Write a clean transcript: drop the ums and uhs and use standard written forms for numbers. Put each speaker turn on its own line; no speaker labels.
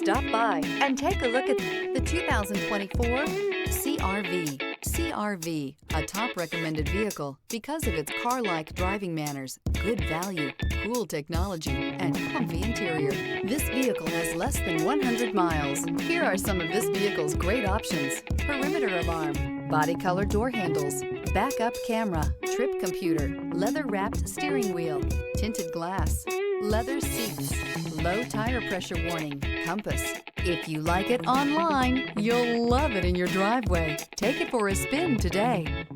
Stop by and take a look at the 2024 CR-V. CR-V, a top recommended vehicle because of its car-like driving manners, good value, cool technology, and comfy interior. This vehicle has less than 100 miles. Here are some of this vehicle's great options: perimeter alarm, body color door handles, backup camera, trip computer, leather-wrapped steering wheel, tinted glass, leather seats, low tire pressure warning, compass. If you like it online, you'll love it in your driveway. Take it for a spin today.